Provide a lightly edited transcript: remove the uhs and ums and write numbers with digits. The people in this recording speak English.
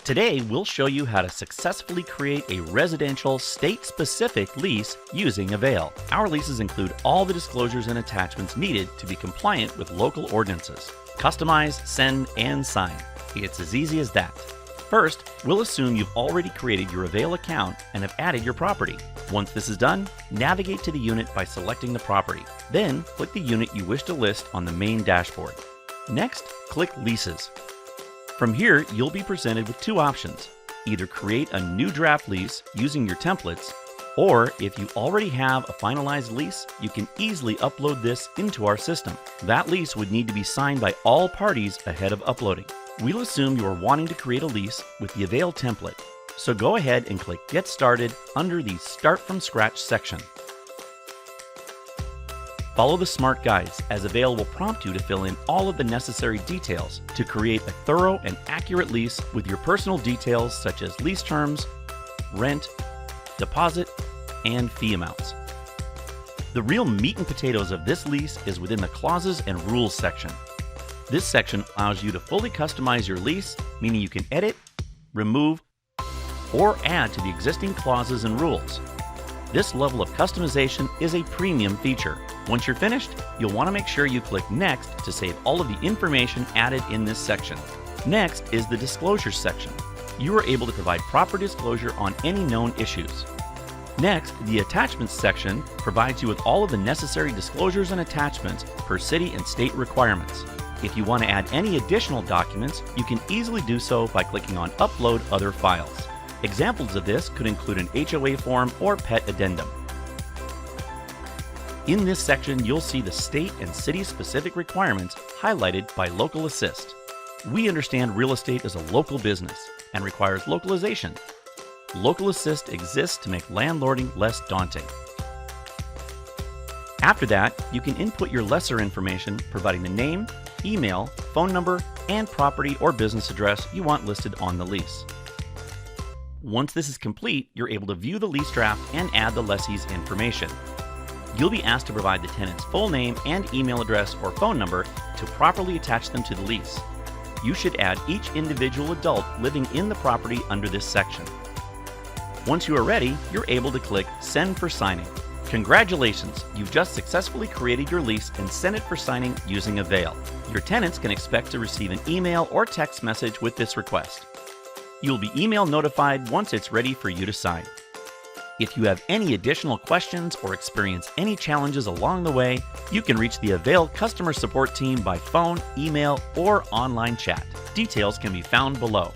Today, we'll show you how to successfully create a residential state-specific lease using Avail. Our leases include all the disclosures and attachments needed to be compliant with local ordinances. Customize, send, and sign. It's as easy as that. First, we'll assume you've already created your Avail account and have added your property. Once this is done, navigate to the unit by selecting the property. Then, click the unit you wish to list on the main dashboard. Next, click Leases. From here, you'll be presented with two options. Either create a new draft lease using your templates, or if you already have a finalized lease, you can easily upload this into our system. That lease would need to be signed by all parties ahead of uploading. We'll assume you are wanting to create a lease with the Avail template, so go ahead and click Get Started under the Start from Scratch section. Follow the smart guides, as Avail will prompt you to fill in all of the necessary details to create a thorough and accurate lease with your personal details such as lease terms, rent, deposit, and fee amounts. The real meat and potatoes of this lease is within the Clauses and Rules section. This section allows you to fully customize your lease, meaning you can edit, remove, or add to the existing clauses and rules. This level of customization is a premium feature. Once you're finished, you'll want to make sure you click Next to save all of the information added in this section. Next is the Disclosures section. You are able to provide proper disclosure on any known issues. Next, the Attachments section provides you with all of the necessary disclosures and attachments per city and state requirements. If you want to add any additional documents, you can easily do so by clicking on Upload Other Files. Examples of this could include an HOA form or pet addendum. In this section, you'll see the state and city-specific requirements highlighted by Local Assist. We understand real estate is a local business and requires localization. Local Assist exists to make landlording less daunting. After that, you can input your lesser information, providing the name, email, phone number, and property or business address you want listed on the lease. Once this is complete, you're able to view the lease draft and add the lessee's information. You'll be asked to provide the tenant's full name and email address or phone number to properly attach them to the lease. You should add each individual adult living in the property under this section. Once you are ready, you're able to click Send for signing. Congratulations, you've just successfully created your lease and sent it for signing using Avail. Your tenants can expect to receive an email or text message with this request. You'll be email notified once it's ready for you to sign. If you have any additional questions or experience any challenges along the way, you can reach the Avail customer support team by phone, email, or online chat. Details can be found below.